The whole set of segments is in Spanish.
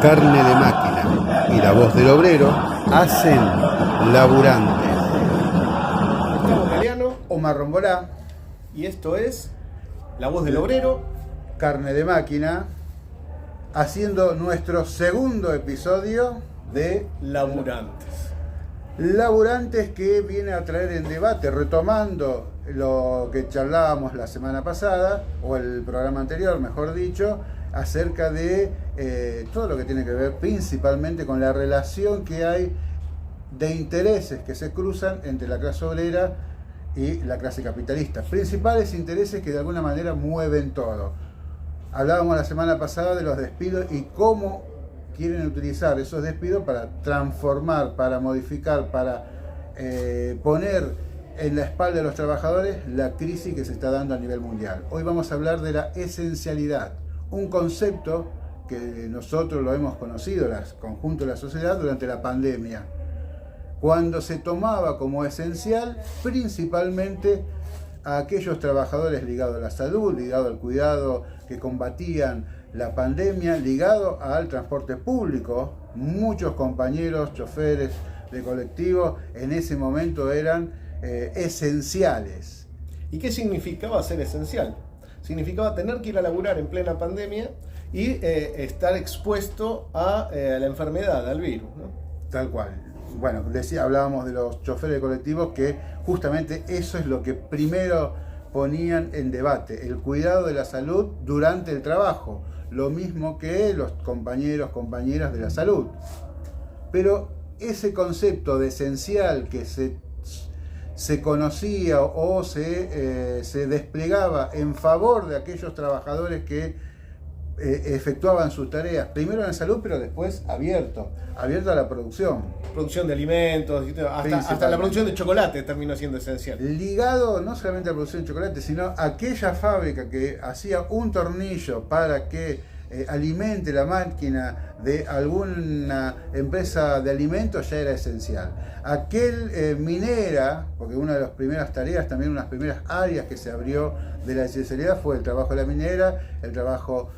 Carne de Máquina y La Voz del Obrero hacen Laburantes. Gustavo Galeano Omar Rombolá, y esto es La Voz del Obrero. Carne de Máquina, haciendo nuestro segundo episodio de Laburantes. Laburantes, que viene a traer en debate, retomando lo que charlábamos la semana pasada, o el programa anterior, mejor dicho, acerca de todo lo que tiene que ver principalmente con la relación que hay de intereses que se cruzan entre la clase obrera y la clase capitalista. Principales intereses que de alguna manera mueven todo. Hablábamos la semana pasada de los despidos y cómo quieren utilizar esos despidos para transformar, para modificar, para poner en la espalda de los trabajadores la crisis que se está dando a nivel mundial. Hoy vamos a hablar de la esencialidad, un concepto que nosotros lo hemos conocido, el conjunto de la sociedad, durante la pandemia, cuando se tomaba como esencial principalmente a aquellos trabajadores ligados a la salud, ligados al cuidado, que combatían la pandemia, ligado al transporte público. Muchos compañeros, choferes de colectivos, en ese momento eran esenciales. ¿Y qué significaba ser esencial? Significaba tener que ir a laburar en plena pandemia y estar expuesto a la enfermedad, al virus, ¿no? Tal cual. Bueno, hablábamos de los choferes de colectivos, que justamente eso es lo que primero ponían en debate, el cuidado de la salud durante el trabajo, lo mismo que los compañeros, compañeras de la salud. Pero ese concepto de esencial que se conocía o se desplegaba en favor de aquellos trabajadores que efectuaban sus tareas, primero en la salud, pero después abierto a la producción. Producción de alimentos, hasta la producción de chocolate terminó siendo esencial. Ligado no solamente a la producción de chocolate, sino a aquella fábrica que hacía un tornillo para que alimente la máquina de alguna empresa de alimentos, ya era esencial. Aquel minera, porque una de las primeras tareas, también unas primeras áreas que se abrió de la esencialidad fue el trabajo de la minera, el trabajo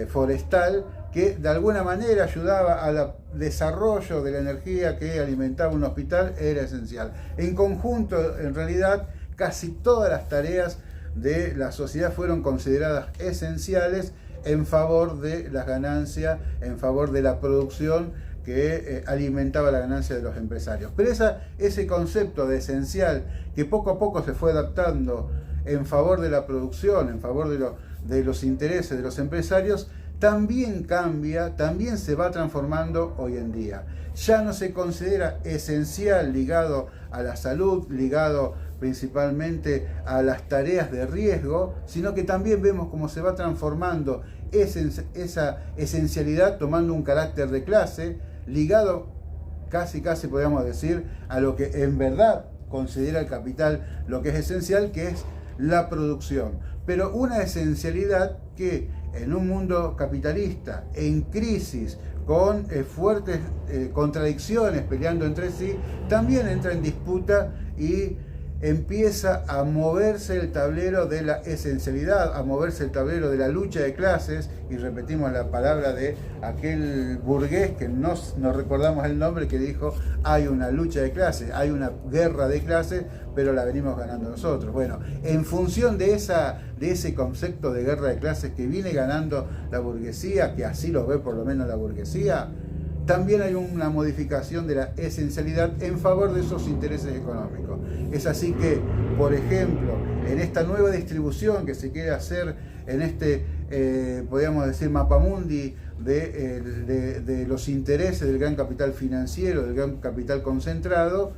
forestal, que de alguna manera ayudaba al desarrollo de la energía que alimentaba un hospital, era esencial. En conjunto, en realidad, casi todas las tareas de la sociedad fueron consideradas esenciales en favor de las ganancias, en favor de la producción que alimentaba la ganancia de los empresarios. Pero ese concepto de esencial, que poco a poco se fue adaptando en favor de la producción, en favor de los intereses de los empresarios, también cambia, también se va transformando hoy en día. Ya no se considera esencial ligado a la salud, ligado principalmente a las tareas de riesgo, sino que también vemos cómo se va transformando esa esencialidad, tomando un carácter de clase, ligado casi podríamos decir a lo que en verdad considera el capital, lo que es esencial, que es la producción. Pero una esencialidad que en un mundo capitalista, en crisis, con fuertes contradicciones peleando entre sí, también entra en disputa y empieza a moverse el tablero de la esencialidad, a moverse el tablero de la lucha de clases, y repetimos la palabra de aquel burgués que no recordamos el nombre, que dijo: hay una lucha de clases, hay una guerra de clases, pero la venimos ganando nosotros. Bueno, en función de ese concepto de guerra de clases que viene ganando la burguesía, que así lo ve por lo menos la burguesía, también hay una modificación de la esencialidad en favor de esos intereses económicos. Es así que, por ejemplo, en esta nueva distribución que se quiere hacer, en este, podríamos decir, mapamundi de los intereses del gran capital financiero, del gran capital concentrado,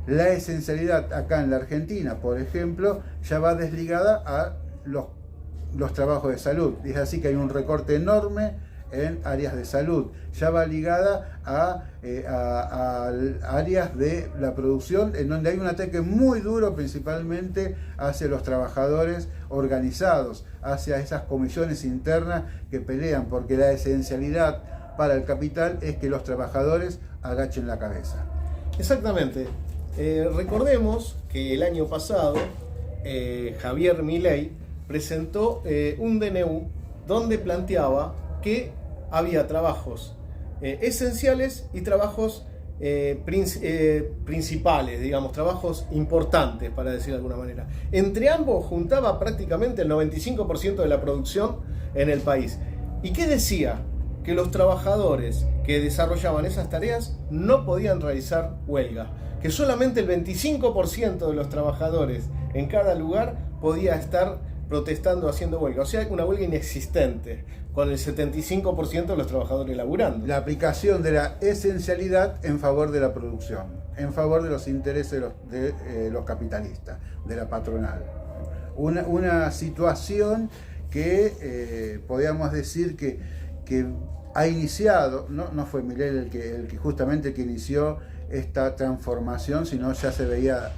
la esencialidad acá en la Argentina, por ejemplo, ya va desligada a los trabajos de salud. Es así que hay un recorte enorme en áreas de salud, ya va ligada a áreas de la producción, en donde hay un ataque muy duro principalmente hacia los trabajadores organizados, hacia esas comisiones internas que pelean, porque la esencialidad para el capital es que los trabajadores agachen la cabeza. Exactamente. Recordemos que el año pasado Javier Milei presentó un DNU donde planteaba que había trabajos esenciales y trabajos principales, digamos, trabajos importantes, para decir de alguna manera. Entre ambos juntaba prácticamente el 95% de la producción en el país. ¿Y qué decía? Que los trabajadores que desarrollaban esas tareas no podían realizar huelga, que solamente el 25% de los trabajadores en cada lugar podía estar protestando, haciendo huelga, o sea, una huelga inexistente, con el 75% de los trabajadores laburando. La aplicación de la esencialidad en favor de la producción, en favor de los intereses de los capitalistas, de la patronal. Una situación que podríamos decir que ha iniciado, no fue Milei el que justamente que inició esta transformación, sino ya se veía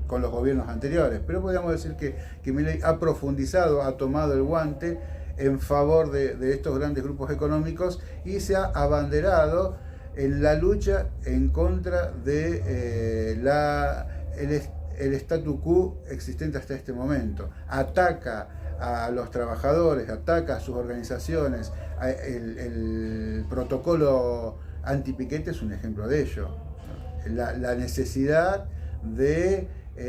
con los gobiernos anteriores, pero podríamos decir que Milei ha profundizado, ha tomado el guante en favor de estos grandes grupos económicos y se ha abanderado en la lucha en contra de el statu quo existente hasta este momento. Ataca a los trabajadores, ataca a sus organizaciones. El protocolo antipiquete es un ejemplo de ello. La necesidad de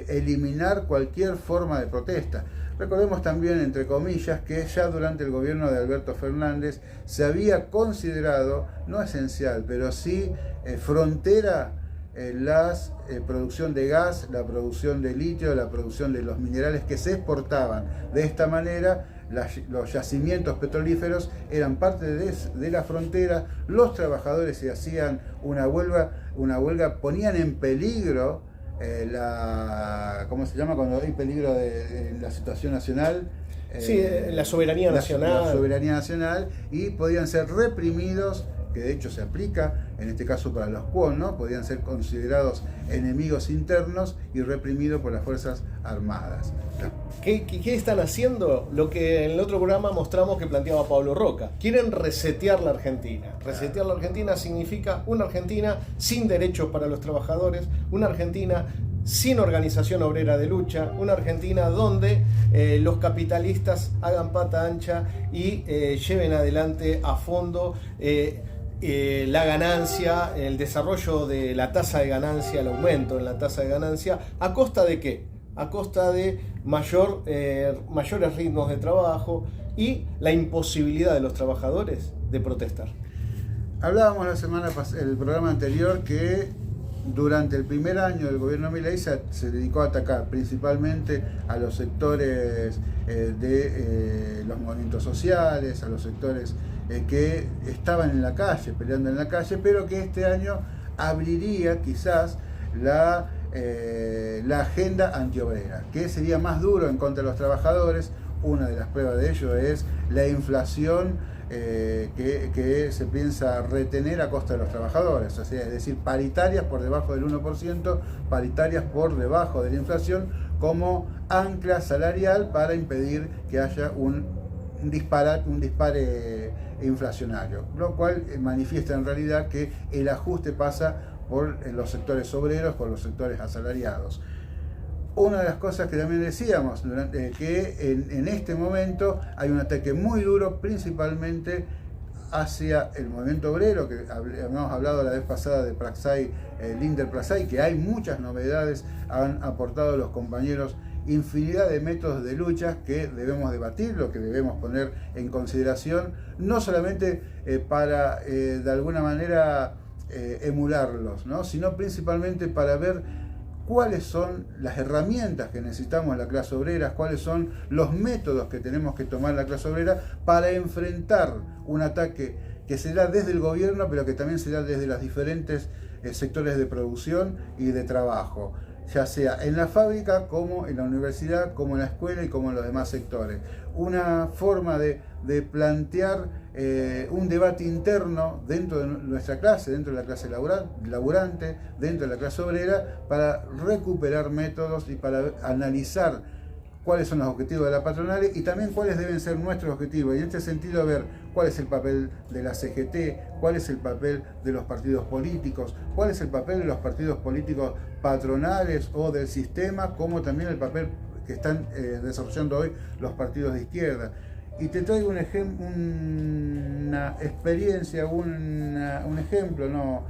eliminar cualquier forma de protesta. Recordemos también, entre comillas, que ya durante el gobierno de Alberto Fernández se había considerado, no esencial, pero sí frontera, la producción de gas, la producción de litio, la producción de los minerales que se exportaban. De esta manera, los yacimientos petrolíferos eran parte de la frontera. Los trabajadores, si hacían una huelga, ponían en peligro ¿cómo se llama cuando hay peligro de la situación nacional? Sí, la soberanía nacional. La soberanía nacional, y podían ser reprimidos, que de hecho se aplica en este caso para los QON, ¿no? Podían ser considerados enemigos internos y reprimidos por las Fuerzas Armadas. ¿Qué están haciendo? Lo que en el otro programa mostramos que planteaba Pablo Roca. Quieren resetear la Argentina. Resetear la Argentina significa una Argentina sin derechos para los trabajadores, una Argentina sin organización obrera de lucha, una Argentina donde los capitalistas hagan pata ancha y lleven adelante a fondo la ganancia, el desarrollo de la tasa de ganancia, el aumento en la tasa de ganancia. ¿A costa de qué? A costa de mayores ritmos de trabajo y la imposibilidad de los trabajadores de protestar. Hablábamos el programa anterior que durante el primer año del gobierno Milei se dedicó a atacar principalmente a los sectores de los movimientos sociales, a los sectores que estaban en la calle, peleando en la calle, pero que este año abriría quizás la agenda antiobrera, que sería más duro en contra de los trabajadores. Una de las pruebas de ello es la inflación que se piensa retener a costa de los trabajadores, o sea, es decir, paritarias por debajo del 1%, paritarias por debajo de la inflación, como ancla salarial para impedir que haya un dispare inflacionario, lo cual manifiesta en realidad que el ajuste pasa por los sectores obreros, por los sectores asalariados. Una de las cosas que también decíamos, que en este momento hay un ataque muy duro, principalmente hacia el movimiento obrero, que habíamos hablado la vez pasada de Praxai, Linder Praxai, que hay muchas novedades, han aportado los compañeros infinidad de métodos de lucha que debemos debatir, lo que debemos poner en consideración, no solamente para de alguna manera emularlos, ¿no? Sino principalmente para ver cuáles son las herramientas que necesitamos la clase obrera, cuáles son los métodos que tenemos que tomar la clase obrera para enfrentar un ataque que se da desde el gobierno, pero que también se da desde los diferentes sectores de producción y de trabajo, ya sea en la fábrica, como en la universidad, como en la escuela y como en los demás sectores. Una forma de plantear un debate interno dentro de nuestra clase, dentro de la clase laburante, dentro de la clase obrera, para recuperar métodos y para analizar cuáles son los objetivos de la patronal y también cuáles deben ser nuestros objetivos. Y en este sentido ver cuál es el papel de la CGT, cuál es el papel de los partidos políticos, cuál es el papel de los partidos políticos patronales o del sistema, como también el papel que están desarrollando hoy los partidos de izquierda. Y te traigo una experiencia, un ejemplo, no,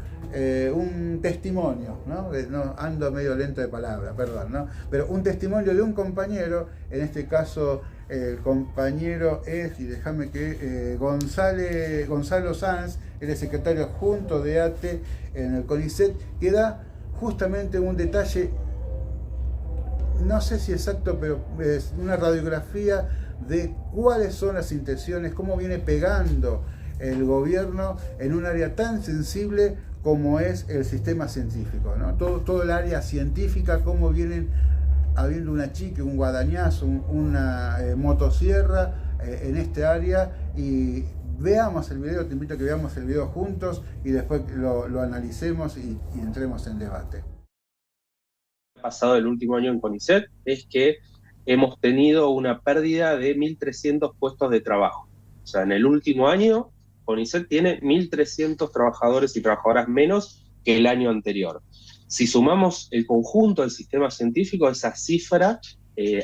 un testimonio, ¿no? No, ando medio lento de palabra, perdón, ¿no? Pero un testimonio de un compañero, en este caso el compañero es, y déjame que, Gonzalo Sanz, él es secretario adjunto de ATE en el CONICET, que da justamente un detalle, no sé si exacto, pero es una radiografía de cuáles son las intenciones, cómo viene pegando el gobierno en un área tan sensible como es el sistema científico, ¿no? Todo el área científica, cómo vienen habiendo una chique, un guadañazo, una motosierra en este área. Y veamos el video, te invito a que veamos el video juntos y después lo analicemos y entremos en debate. Pasado el último año en CONICET es que hemos tenido una pérdida de 1.300 puestos de trabajo. O sea, en el último año, CONICET tiene 1.300 trabajadores y trabajadoras menos que el año anterior. Si sumamos el conjunto del sistema científico, esa cifra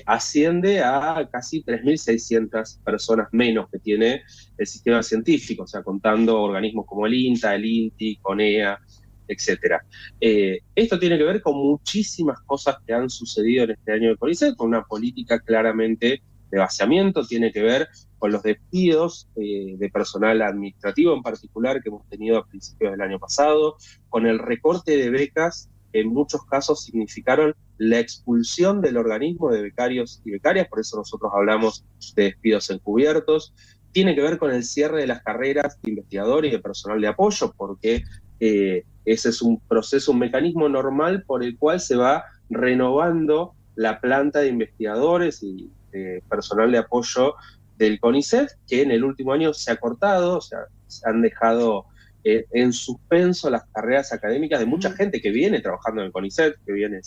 asciende a casi 3.600 personas menos que tiene el sistema científico, o sea, contando organismos como el INTA, el INTI, CONEA, etcétera. Esto tiene que ver con muchísimas cosas que han sucedido en este año de CONICET, con una política claramente de vaciamiento, tiene que ver con los despidos de personal administrativo en particular que hemos tenido a principios del año pasado, con el recorte de becas que en muchos casos significaron la expulsión del organismo de becarios y becarias, por eso nosotros hablamos de despidos encubiertos. Tiene que ver con el cierre de las carreras de investigadores y de personal de apoyo, porque ese es un proceso, un mecanismo normal por el cual se va renovando la planta de investigadores y personal de apoyo del CONICET, que en el último año se ha cortado, o sea, se han dejado en suspenso las carreras académicas de mucha gente que viene trabajando en el CONICET, que viene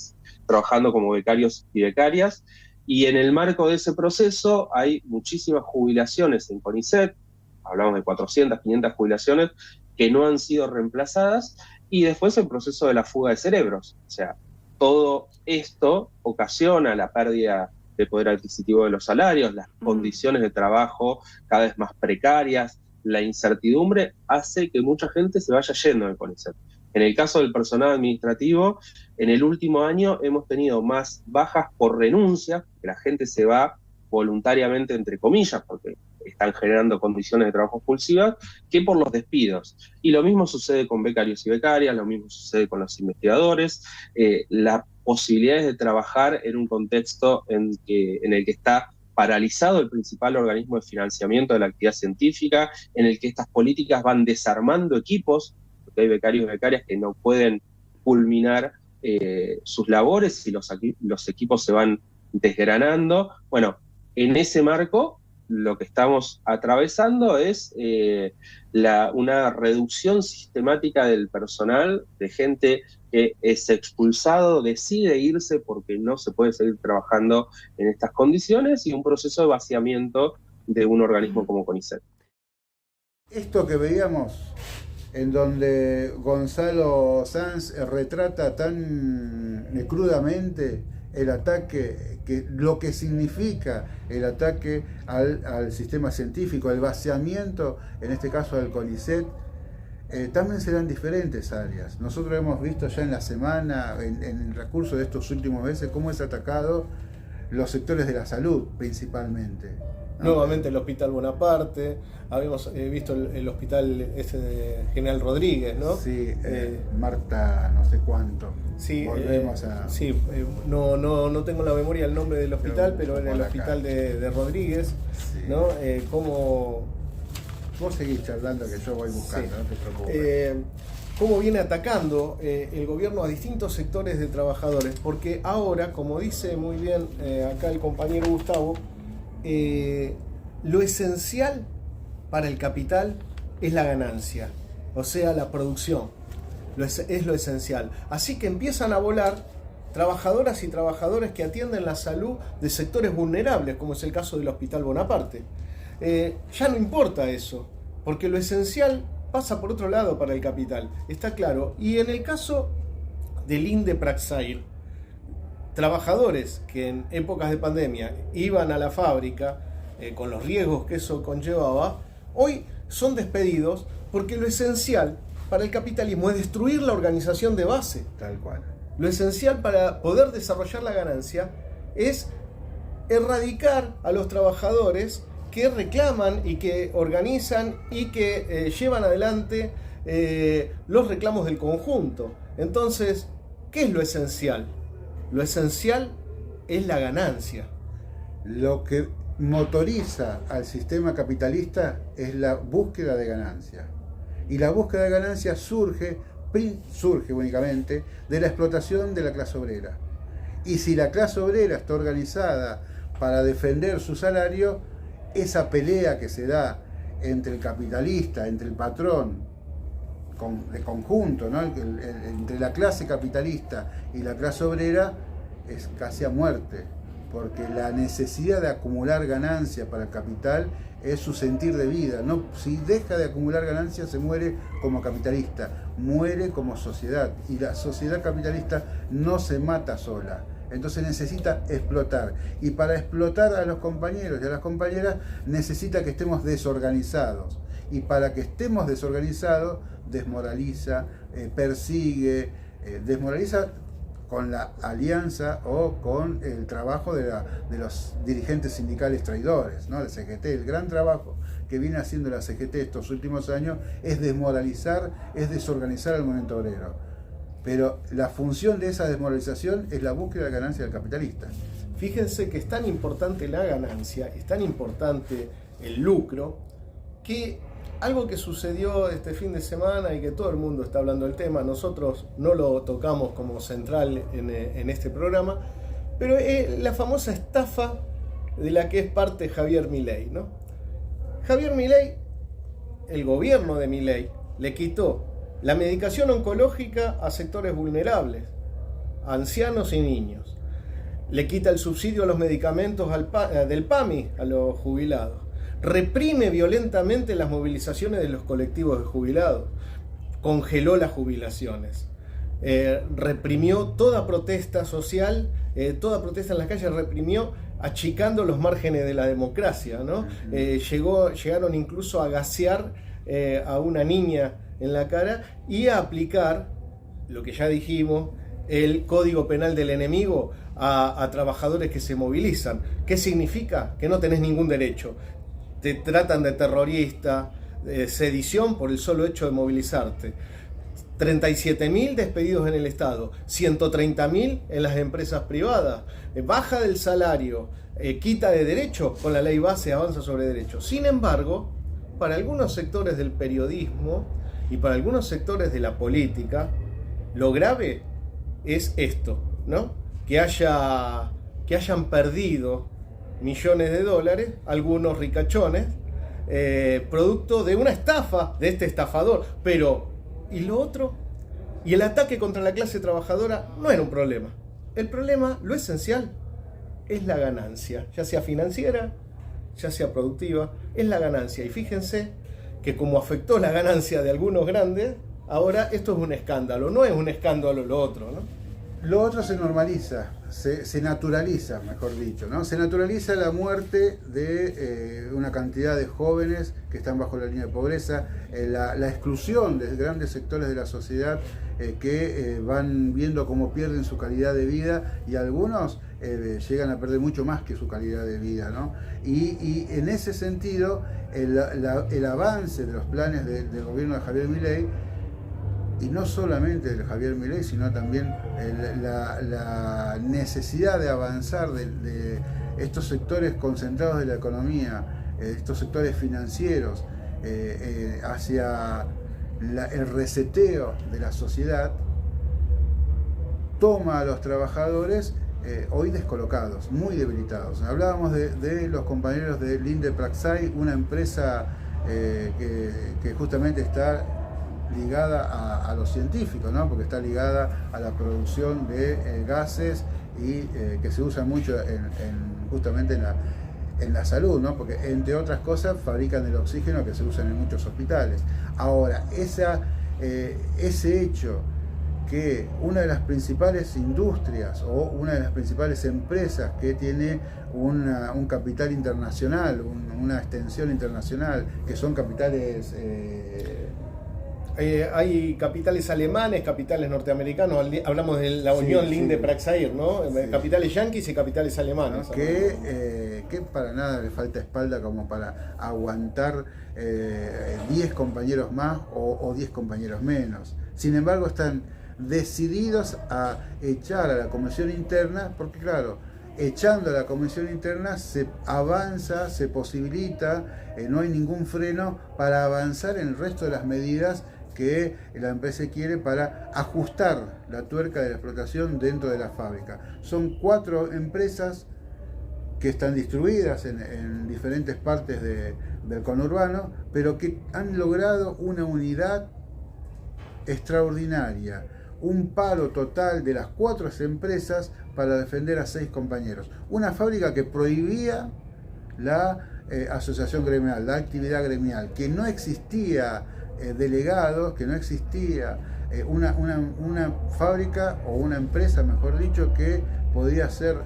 trabajando como becarios y becarias, y en el marco de ese proceso hay muchísimas jubilaciones en CONICET, hablamos de 400, 500 jubilaciones, que no han sido reemplazadas, y después el proceso de la fuga de cerebros. O sea, todo esto ocasiona la pérdida de poder adquisitivo de los salarios, las condiciones de trabajo cada vez más precarias, la incertidumbre hace que mucha gente se vaya yendo del CONICET. En el caso del personal administrativo, en el último año hemos tenido más bajas por renuncia, que la gente se va voluntariamente, entre comillas, porque están generando condiciones de trabajo expulsivas, que por los despidos. Y lo mismo sucede con becarios y becarias, lo mismo sucede con los investigadores, las posibilidades de trabajar en un contexto en el que está paralizado el principal organismo de financiamiento de la actividad científica, en el que estas políticas van desarmando equipos, porque hay becarios y becarias que no pueden culminar sus labores y los equipos se van desgranando. Bueno, en ese marco, lo que estamos atravesando es una reducción sistemática del personal, de gente que es expulsado, decide irse porque no se puede seguir trabajando en estas condiciones, y un proceso de vaciamiento de un organismo como CONICET. Esto que veíamos, en donde Gonzalo Sanz retrata tan crudamente el ataque, lo que significa el ataque al sistema científico, el vaciamiento, en este caso del CONICET, también serán diferentes áreas. Nosotros hemos visto ya en la semana, en el transcurso de estos últimos meses, cómo es atacado los sectores de la salud principalmente, ¿no? Nuevamente el Hospital Bonaparte, habíamos visto el hospital ese de General Rodríguez, ¿no? Sí, Marta no sé cuánto. Sí, volvemos a... Sí, no tengo en la memoria el nombre del hospital, pero en el hospital de Rodríguez, sí. ¿No? Vos seguís charlando que yo voy buscando, sí. No te preocupes. Cómo viene atacando el gobierno a distintos sectores de trabajadores, porque ahora, como dice muy bien acá el compañero Gustavo, lo esencial para el capital es la ganancia, o sea, la producción, es lo esencial. Así que empiezan a volar trabajadoras y trabajadores que atienden la salud de sectores vulnerables, como es el caso del Hospital Bonaparte. Ya no importa eso, porque lo esencial pasa por otro lado para el capital, está claro. Y en el caso del INDE Praxair, trabajadores que en épocas de pandemia iban a la fábrica con los riesgos que eso conllevaba, hoy son despedidos porque lo esencial para el capitalismo es destruir la organización de base. Tal cual. Lo esencial para poder desarrollar la ganancia es erradicar a los trabajadores que reclaman y que organizan y que llevan adelante los reclamos del conjunto. Entonces, ¿qué es lo esencial? Lo esencial es la ganancia. Lo que motoriza al sistema capitalista es la búsqueda de ganancia. Y la búsqueda de ganancia surge únicamente de la explotación de la clase obrera. Y si la clase obrera está organizada para defender su salario, esa pelea que se da entre el capitalista, entre el patrón, de conjunto, ¿no? Entre la clase capitalista y la clase obrera, es casi a muerte, porque la necesidad de acumular ganancia para el capital es su sentir de vida. No, si deja de acumular ganancias se muere como capitalista, muere como sociedad, y la sociedad capitalista no se mata sola. Entonces necesita explotar, y para explotar a los compañeros y a las compañeras necesita que estemos desorganizados, y para que estemos desorganizados desmoraliza, persigue, desmoraliza con la alianza o con el trabajo de los dirigentes sindicales traidores, ¿no? La CGT. El gran trabajo que viene haciendo la CGT estos últimos años es desmoralizar, es desorganizar al movimiento obrero. Pero la función de esa desmoralización es la búsqueda de ganancia del capitalista. Fíjense que es tan importante la ganancia, es tan importante el lucro, que algo que sucedió este fin de semana y que todo el mundo está hablando del tema, nosotros no lo tocamos como central en este programa, pero es la famosa estafa de la que es parte Javier Milei, ¿no? Javier Milei, el gobierno de Milei, le quitó la medicación oncológica a sectores vulnerables, a ancianos y niños. Le quita el subsidio a los medicamentos del PAMI a los jubilados. Reprime violentamente las movilizaciones de los colectivos de jubilados. Congeló las jubilaciones. Reprimió toda protesta social, toda protesta en las calles, reprimió achicando los márgenes de la democracia, ¿no? Llegaron incluso a gasear a una niña en la cara y a aplicar, lo que ya dijimos, el código penal del enemigo a trabajadores que se movilizan. ¿Qué significa? Que no tenés ningún derecho. Te tratan de terrorista, de sedición por el solo hecho de movilizarte. 37.000 despedidos en el Estado, 130.000 en las empresas privadas, baja del salario, quita de derecho, con la ley base avanza sobre derechos. Sin embargo, para algunos sectores del periodismo y para algunos sectores de la política, lo grave es esto, ¿no? Que hayan perdido millones de dólares, algunos ricachones, producto de una estafa de este estafador. Pero, ¿y lo otro? Y el ataque contra la clase trabajadora no era un problema. El problema, lo esencial, es la ganancia, ya sea financiera, ya sea productiva, es la ganancia. Y fíjense que como afectó la ganancia de algunos grandes, ahora esto es un escándalo. No es un escándalo lo otro, ¿no? Lo otro se normaliza, se naturaliza, mejor dicho, ¿no? Se naturaliza la muerte de una cantidad de jóvenes que están bajo la línea de pobreza, la exclusión de grandes sectores de la sociedad que van viendo cómo pierden su calidad de vida, y algunos llegan a perder mucho más que su calidad de vida, ¿no? Y en ese sentido, el avance de los planes del gobierno de Javier Milei, y no solamente del Javier Milei, sino también la necesidad de avanzar de estos sectores concentrados de la economía, estos sectores financieros, hacia el reseteo de la sociedad, toma a los trabajadores hoy descolocados, muy debilitados. Hablábamos de los compañeros de Linde Praxair, una empresa que justamente está ligada a los científicos, ¿no? Porque está ligada a la producción de gases y que se usa mucho justamente en la salud, ¿no? Porque entre otras cosas fabrican el oxígeno que se usa en muchos hospitales. Ahora, ese hecho que una de las principales industrias o una de las principales empresas que tiene un capital internacional, una extensión internacional, que son capitales... hay capitales alemanes, capitales norteamericanos, hablamos de la Unión Sí, Linde sí. Praxair, ¿no? Sí. Capitales yanquis y capitales alemanes. ¿no? Que para nada le falta espalda como para aguantar 10 compañeros más o 10 compañeros menos. Sin embargo, están decididos a echar a la comisión interna, porque claro, echando a la comisión interna se avanza, se posibilita, no hay ningún freno para avanzar en el resto de las medidas que la empresa quiere para ajustar la tuerca de la explotación dentro de la fábrica. Son 4 empresas que están distribuidas en diferentes partes del conurbano, pero que han logrado una unidad extraordinaria, un paro total de las 4 empresas para defender a 6 compañeros. Una fábrica que prohibía la asociación gremial, la actividad gremial, que no existía delegados, que no existía una fábrica o una empresa, mejor dicho, que podía ser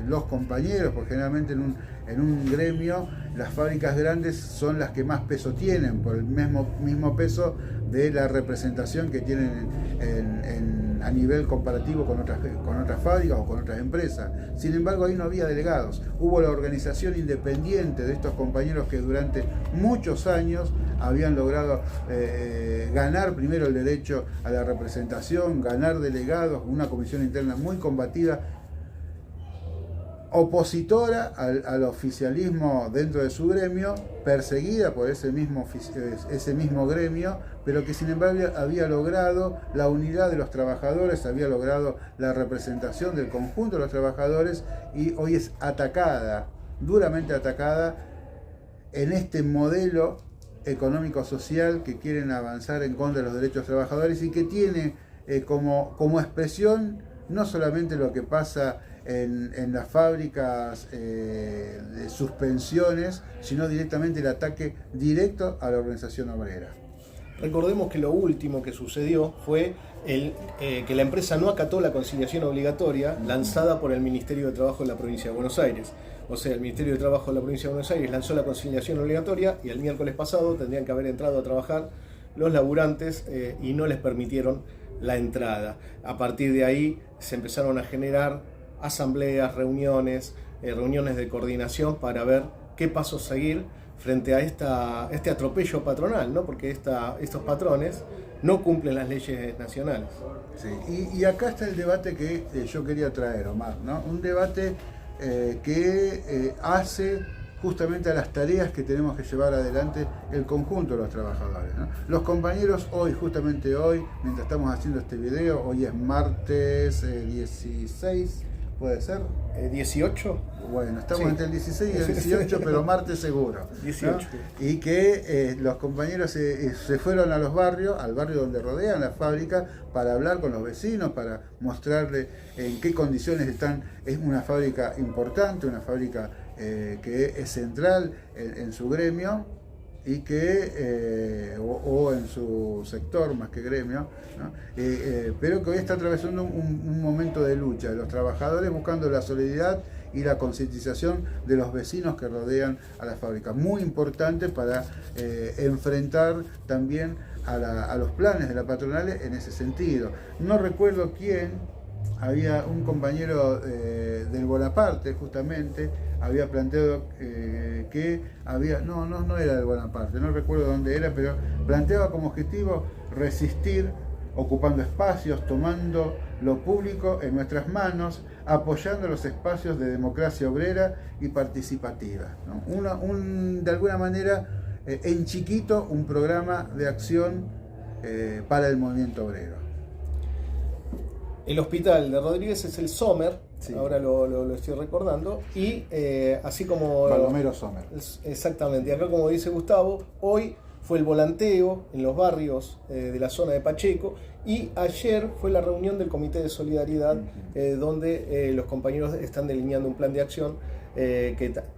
los compañeros, porque generalmente en un gremio las fábricas grandes son las que más peso tienen, por el mismo peso de la representación que tienen a nivel comparativo con otras fábricas o con otras empresas. Sin embargo, ahí no había delegados. Hubo la organización independiente de estos compañeros que durante muchos años habían logrado ganar primero el derecho a la representación, ganar delegados, una comisión interna muy combativa, opositora al oficialismo dentro de su gremio, perseguida por ese mismo gremio, pero que sin embargo había logrado la unidad de los trabajadores, había logrado la representación del conjunto de los trabajadores, y hoy es atacada, duramente atacada, en este modelo económico-social que quieren avanzar en contra de los derechos trabajadores, y que tiene como expresión no solamente lo que pasa en las fábricas de suspensiones, sino directamente el ataque directo a la organización obrera. Recordemos que lo último que sucedió fue que la empresa no acató la conciliación obligatoria lanzada por el Ministerio de Trabajo de la Provincia de Buenos Aires. O sea, el Ministerio de Trabajo de la Provincia de Buenos Aires lanzó la conciliación obligatoria y el miércoles pasado tendrían que haber entrado a trabajar los laburantes y no les permitieron la entrada. A partir de ahí se empezaron a generar asambleas, reuniones de coordinación para ver qué pasos seguir frente a este atropello patronal, ¿no? Porque estos patrones no cumplen las leyes nacionales. Sí. Y acá está el debate que yo quería traer, Omar, ¿no? Un debate que hace justamente a las tareas que tenemos que llevar adelante el conjunto de los trabajadores, ¿no? Los compañeros justamente hoy, mientras estamos haciendo este video, hoy es martes 16, ¿puede ser? 18. Bueno, estamos Sí. entre el 16 y el 18, pero martes seguro, ¿no? 18. Y que los compañeros se fueron a los barrios, al barrio donde rodean la fábrica, para hablar con los vecinos, para mostrarle en qué condiciones están. Es una fábrica importante, una fábrica que es central en su gremio, y que o en su sector más que gremio, ¿no? Pero que hoy está atravesando un momento de lucha de los trabajadores, buscando la solidaridad y la concientización de los vecinos que rodean a la fábrica. Muy importante para enfrentar también a los planes de la patronal en ese sentido. No recuerdo quién, había un compañero del Bonaparte justamente, había planteado que había, no era del Bonaparte, no recuerdo dónde era, pero planteaba como objetivo resistir ocupando espacios, tomando lo público en nuestras manos, apoyando los espacios de democracia obrera y participativa, ¿no? De alguna manera, en chiquito, un programa de acción para el movimiento obrero. El hospital de Rodríguez es el Sommer, Sí. ahora lo estoy recordando, y así como... Baldomero Sommer. Exactamente, y acá como dice Gustavo, hoy fue el volanteo en los barrios de la zona de Pacheco, y ayer fue la reunión del Comité de Solidaridad, donde los compañeros están delineando un plan de acción,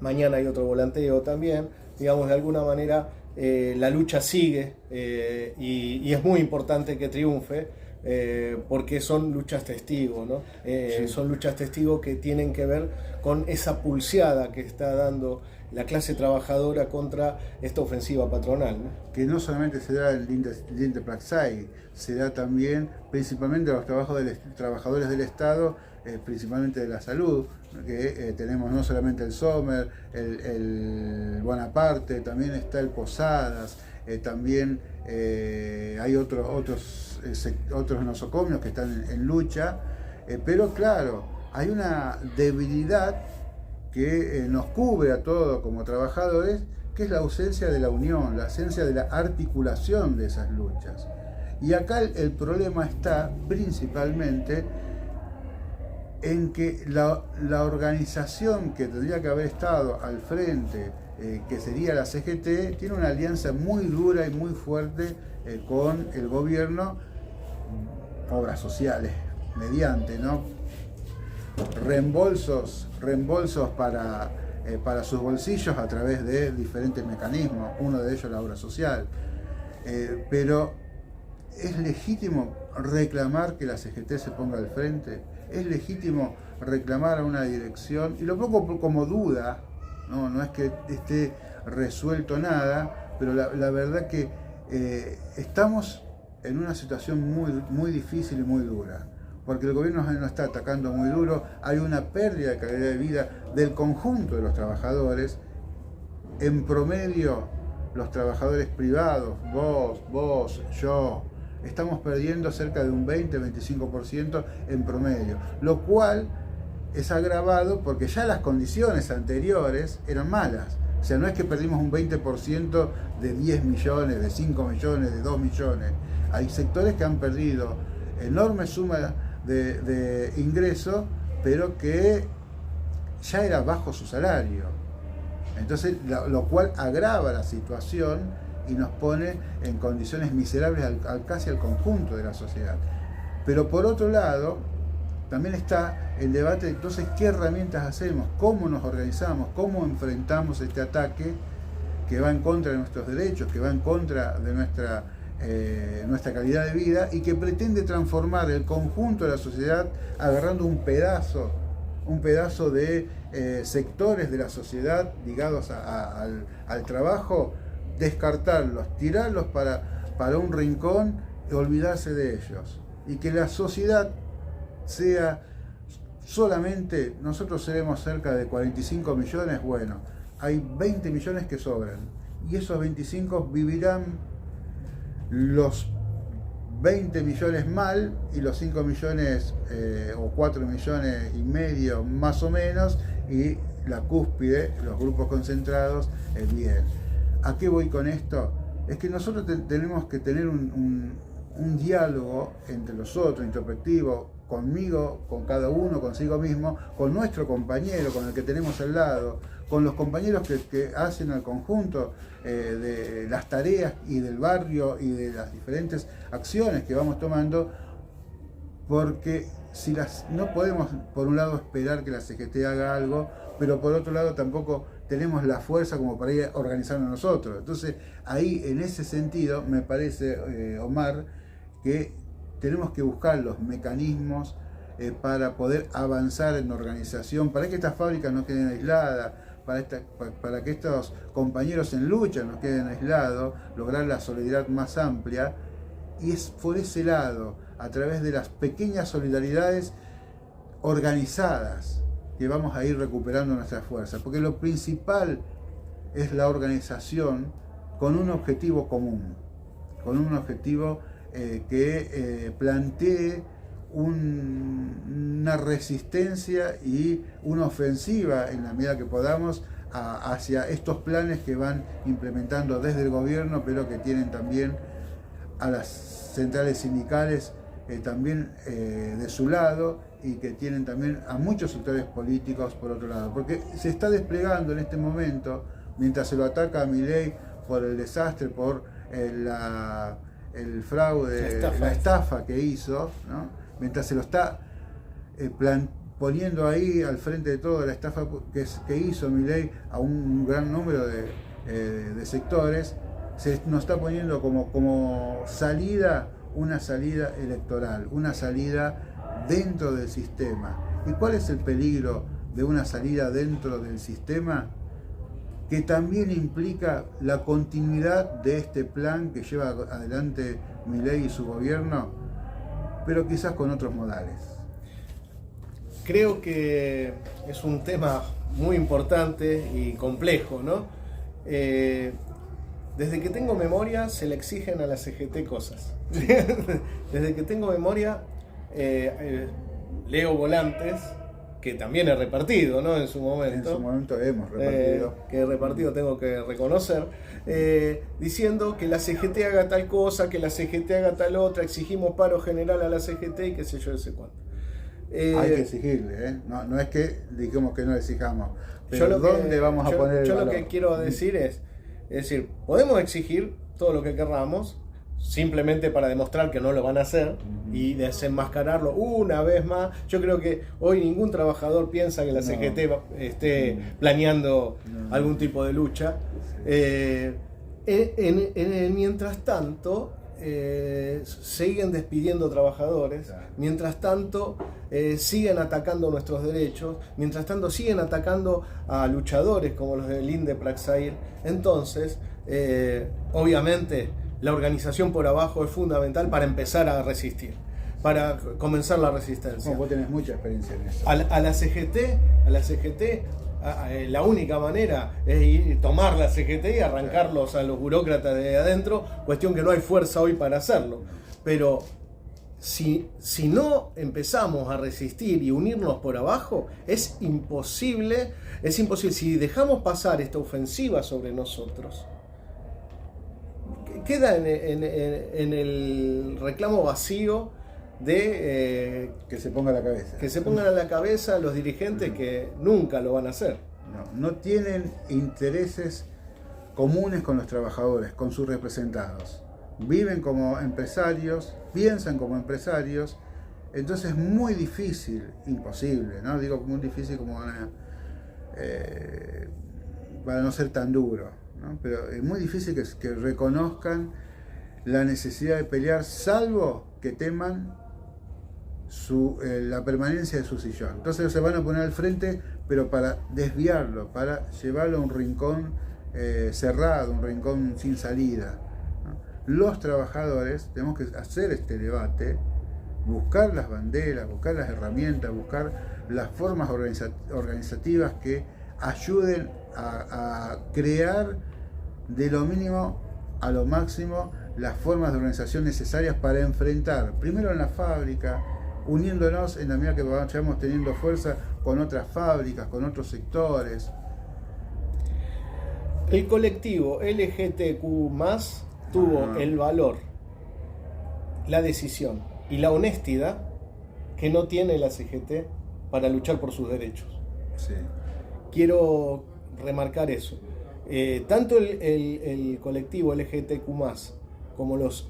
mañana hay otro volanteo también. Digamos, de alguna manera la lucha sigue y es muy importante que triunfe, porque son luchas testigos, ¿no? Sí. Son luchas testigos que tienen que ver con esa pulseada que está dando la clase trabajadora contra esta ofensiva patronal, ¿no? Que no solamente se da en Lindeplatzai, se da también principalmente a los trabajadores del Estado, principalmente de la salud, que tenemos no solamente el Sommer, el Bonaparte, también está el Posadas, también hay otros nosocomios que están en lucha, pero claro, hay una debilidad que nos cubre a todos como trabajadores, que es la ausencia de la unión, la ausencia de la articulación de esas luchas. Y acá el problema está principalmente en que la organización que tendría que haber estado al frente, que sería la CGT, tiene una alianza muy dura y muy fuerte con el gobierno, obras sociales mediante, ¿no? reembolsos para sus bolsillos a través de diferentes mecanismos, uno de ellos la obra social. Pero ¿es legítimo reclamar que la CGT se ponga al frente? ¿Es legítimo reclamar a una dirección? Y lo pongo como duda, no es que esté resuelto nada, pero la verdad que estamos en una situación muy difícil y muy dura, porque el gobierno nos está atacando muy duro, hay una pérdida de calidad de vida del conjunto de los trabajadores. En promedio, los trabajadores privados, vos, yo, estamos perdiendo cerca de un 20-25% en promedio, lo cual es agravado porque ya las condiciones anteriores eran malas. O sea, no es que perdimos un 20% de 10 millones, de 5 millones, de 2 millones. Hay sectores que han perdido enormes sumas de ingresos, pero que ya era bajo su salario. Entonces, lo cual agrava la situación y nos pone en condiciones miserables casi al conjunto de la sociedad. Pero por otro lado, también está el debate de entonces qué herramientas hacemos, cómo nos organizamos, cómo enfrentamos este ataque que va en contra de nuestros derechos, que va en contra de nuestra calidad de vida y que pretende transformar el conjunto de la sociedad agarrando un pedazo de sectores de la sociedad ligados al trabajo, descartarlos, tirarlos para un rincón y olvidarse de ellos. Y que la sociedad sea solamente, nosotros seremos cerca de 45 millones, bueno, hay 20 millones que sobran. Y esos 25 vivirán los 20 millones mal y los 5 millones o 4 millones y medio más o menos, y la cúspide, los grupos concentrados, el bien. ¿A qué voy con esto? Es que nosotros tenemos que tener un diálogo entre los otros, introspectivo, conmigo, con cada uno, consigo mismo, con nuestro compañero, con el que tenemos al lado, con los compañeros que hacen al conjunto de las tareas y del barrio y de las diferentes acciones que vamos tomando, porque no podemos por un lado esperar que la CGT haga algo, pero por otro lado tampoco tenemos la fuerza como para ir organizando nosotros. Entonces ahí, en ese sentido, me parece, Omar, que tenemos que buscar los mecanismos para poder avanzar en organización, para que estas fábricas no queden aisladas, para que estos compañeros en lucha no queden aislados, lograr la solidaridad más amplia. Y es por ese lado, a través de las pequeñas solidaridades organizadas, que vamos a ir recuperando nuestra fuerza, porque lo principal es la organización con un objetivo común, con un objetivo que plantee una resistencia y una ofensiva en la medida que podamos hacia estos planes que van implementando desde el gobierno, pero que tienen también a las centrales sindicales también de su lado, y que tienen también a muchos sectores políticos por otro lado, porque se está desplegando en este momento, mientras se lo ataca a Milei por el desastre, por el fraude, la estafa que hizo, ¿no? Mientras se lo está poniendo ahí al frente de todo la estafa que hizo Milei a un gran número de sectores, se nos está poniendo como salida una salida electoral, una salida dentro del sistema. ¿Y cuál es el peligro de una salida dentro del sistema? Que también implica la continuidad de este plan que lleva adelante Milei y su gobierno, pero quizás con otros modales. Creo que es un tema muy importante y complejo, ¿no? Desde que tengo memoria se le exigen a la CGT cosas. Desde que tengo memoria leo volantes que también he repartido, ¿no? En su momento. En su momento hemos repartido. Que he repartido, tengo que reconocer. Diciendo que la CGT haga tal cosa, que la CGT haga tal otra, exigimos paro general a la CGT y qué sé yo, ese cuánto. Hay que exigirle, ¿eh? No es que digamos que no le exijamos, pero ¿dónde vamos a poner el Yo valor? lo que quiero decir es decir, podemos exigir todo lo que querramos, simplemente para demostrar que no lo van a hacer y desenmascararlo una vez más. Yo creo que hoy ningún trabajador piensa que la CGT esté planeando algún tipo de lucha. Mientras tanto, siguen despidiendo trabajadores, mientras tanto siguen atacando nuestros derechos, mientras tanto siguen atacando a luchadores como los de Linde Praxair. Entonces, obviamente, la organización por abajo es fundamental para empezar a resistir, para comenzar la resistencia. Bueno, vos tenés mucha experiencia en eso. A la CGT, la única manera es tomar la CGT y arrancarlos a los burócratas de adentro, cuestión que no hay fuerza hoy para hacerlo. Pero si no empezamos a resistir y unirnos por abajo, es imposible. Si dejamos pasar esta ofensiva sobre nosotros, queda en el reclamo vacío de que se ponga a la cabeza. Que se pongan a la cabeza los dirigentes que nunca lo van a hacer. No tienen intereses comunes con los trabajadores, con sus representados. Viven como empresarios, piensan como empresarios, entonces es muy difícil, imposible, ¿no? Digo muy difícil como para no ser tan duro, ¿no? Pero es muy difícil que reconozcan la necesidad de pelear, salvo que teman la permanencia de su sillón. Entonces se van a poner al frente, pero para desviarlo, para llevarlo a un rincón cerrado, un rincón sin salida, ¿no? Los trabajadores tenemos que hacer este debate, buscar las banderas, buscar las herramientas, buscar las formas organizativas que ayuden a crear de lo mínimo a lo máximo las formas de organización necesarias para enfrentar, primero en la fábrica, uniéndonos en la medida que vayamos teniendo fuerza con otras fábricas, con otros sectores. El colectivo LGTQ+ tuvo el valor, la decisión y la honestidad que no tiene la CGT para luchar por sus derechos. Sí. Quiero remarcar eso. Tanto el colectivo LGTQ+, como los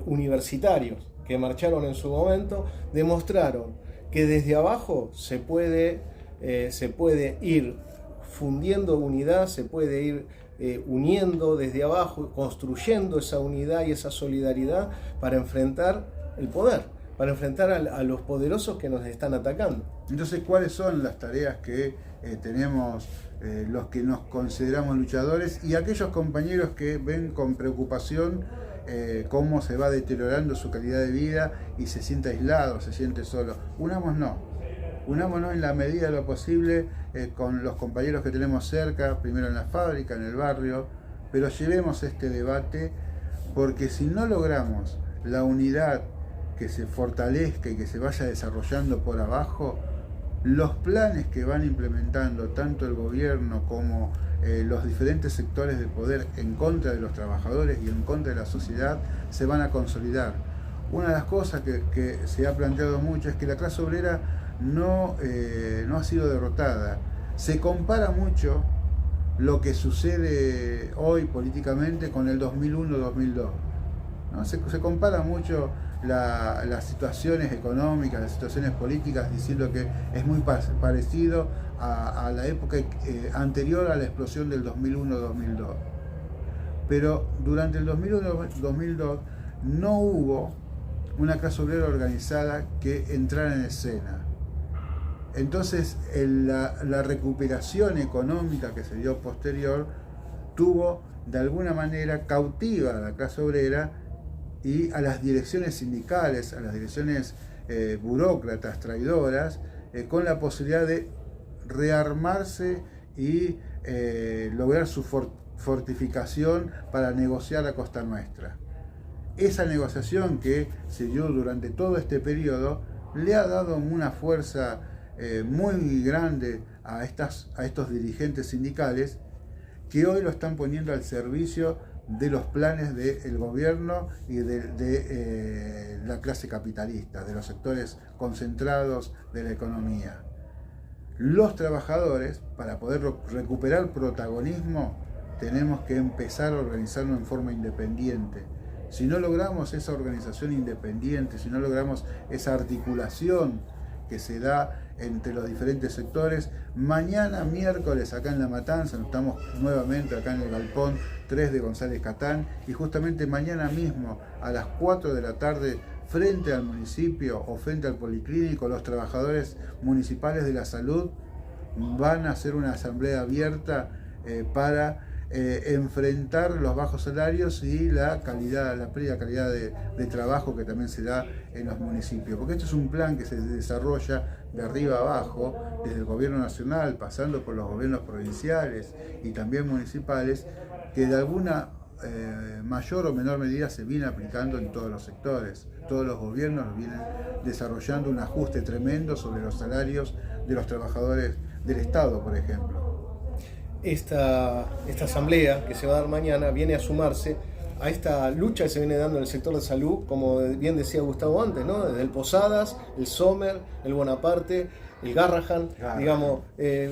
universitarios que marcharon en su momento, demostraron que desde abajo se puede ir fundiendo unidad, se puede ir uniendo desde abajo, construyendo esa unidad y esa solidaridad para enfrentar el poder, para enfrentar a los poderosos que nos están atacando. Entonces, ¿cuáles son las tareas que tenemos los que nos consideramos luchadores y aquellos compañeros que ven con preocupación cómo se va deteriorando su calidad de vida y se siente aislado, se siente solo? Unámonos en la medida de lo posible con los compañeros que tenemos cerca, primero en la fábrica, en el barrio, pero llevemos este debate, porque si no logramos la unidad que se fortalezca y que se vaya desarrollando por abajo, los planes que van implementando tanto el gobierno como los diferentes sectores del poder en contra de los trabajadores y en contra de la sociedad se van a consolidar. Una de las cosas que se ha planteado mucho es que la clase obrera no ha sido derrotada. Se compara mucho lo que sucede hoy políticamente con el 2001-2002, ¿no? Se compara mucho las situaciones económicas, las situaciones políticas, diciendo que es muy parecido a la época anterior a la explosión del 2001-2002. Pero durante el 2001-2002 no hubo una clase obrera organizada que entrara en escena. Entonces la recuperación económica que se dio posterior tuvo de alguna manera cautiva a la clase obrera y a las direcciones sindicales, a las direcciones burócratas, traidoras, con la posibilidad de rearmarse y lograr su fortificación para negociar a costa nuestra. Esa negociación que se dio durante todo este periodo le ha dado una fuerza muy grande a estos dirigentes sindicales que hoy lo están poniendo al servicio de los planes del gobierno y de la clase capitalista, de los sectores concentrados de la economía. Los trabajadores, para poder recuperar protagonismo, tenemos que empezar a organizarnos en forma independiente. Si no logramos esa organización independiente, si no logramos esa articulación que se da entre los diferentes sectores, mañana miércoles acá en La Matanza, estamos nuevamente acá en el Galpón 3 de González Catán, y justamente mañana mismo a las 4 de la tarde frente al municipio o frente al policlínico, los trabajadores municipales de la salud van a hacer una asamblea abierta para enfrentar los bajos salarios y la pérdida de calidad de trabajo que también se da en los municipios. Porque esto es un plan que se desarrolla de arriba abajo, desde el gobierno nacional, pasando por los gobiernos provinciales y también municipales, que de alguna mayor o menor medida se viene aplicando en todos los sectores. Todos los gobiernos vienen desarrollando un ajuste tremendo sobre los salarios de los trabajadores del Estado, por ejemplo. Esta asamblea que se va a dar mañana viene a sumarse a esta lucha que se viene dando en el sector de salud, como bien decía Gustavo antes, ¿no? Desde el Posadas, el Sommer, el Bonaparte, el Garrahan, digamos,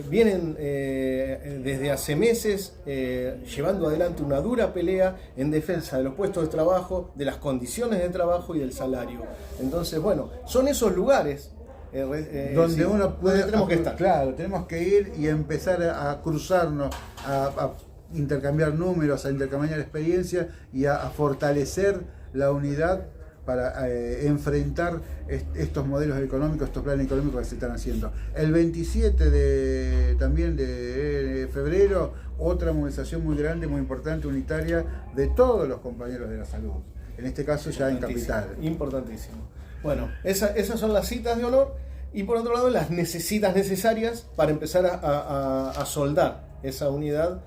vienen desde hace meses llevando adelante una dura pelea en defensa de los puestos de trabajo, de las condiciones de trabajo y del salario. Entonces, bueno, son esos lugares donde uno puede, tenemos que estar. Claro, tenemos que ir y empezar a cruzarnos, a intercambiar números, a intercambiar experiencias y a fortalecer la unidad para enfrentar estos modelos económicos, estos planes económicos que se están haciendo. El 27 también de febrero, otra movilización muy grande, muy importante, unitaria, de todos los compañeros de la salud. En este caso ya en Capital. Importantísimo. Bueno, esas son las citas de honor y por otro lado las necesarias para empezar a soldar esa unidad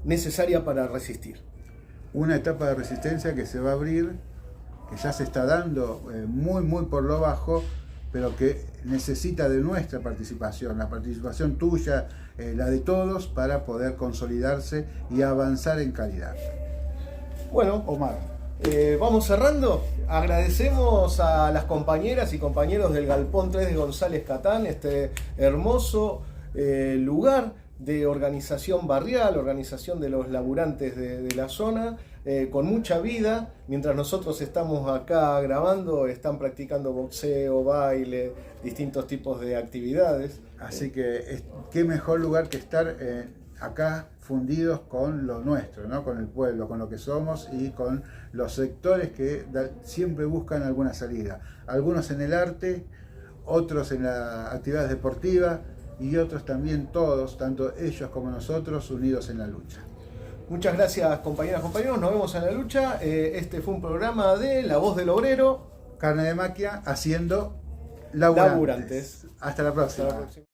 necesaria para resistir. Una etapa de resistencia que se va a abrir, que ya se está dando muy por lo bajo, pero que necesita de nuestra participación, la participación tuya, la de todos, para poder consolidarse y avanzar en calidad. Bueno, Omar, vamos cerrando. Agradecemos a las compañeras y compañeros del Galpón 3 de González Catán, este hermoso lugar de organización barrial, organización de los laburantes de la zona, con mucha vida. Mientras nosotros estamos acá grabando, están practicando boxeo, baile, distintos tipos de actividades. Así que qué mejor lugar que estar acá fundidos con lo nuestro, ¿no? Con el pueblo, con lo que somos y con los sectores que siempre buscan alguna salida. Algunos en el arte, otros en las actividades deportivas y otros también, todos, tanto ellos como nosotros, unidos en la lucha. Muchas gracias, compañeras, compañeros. Nos vemos en la lucha. Este fue un programa de La Voz del Obrero. Carne de Máquina haciendo laburantes. Laburantes. Hasta la próxima. Hasta la próxima.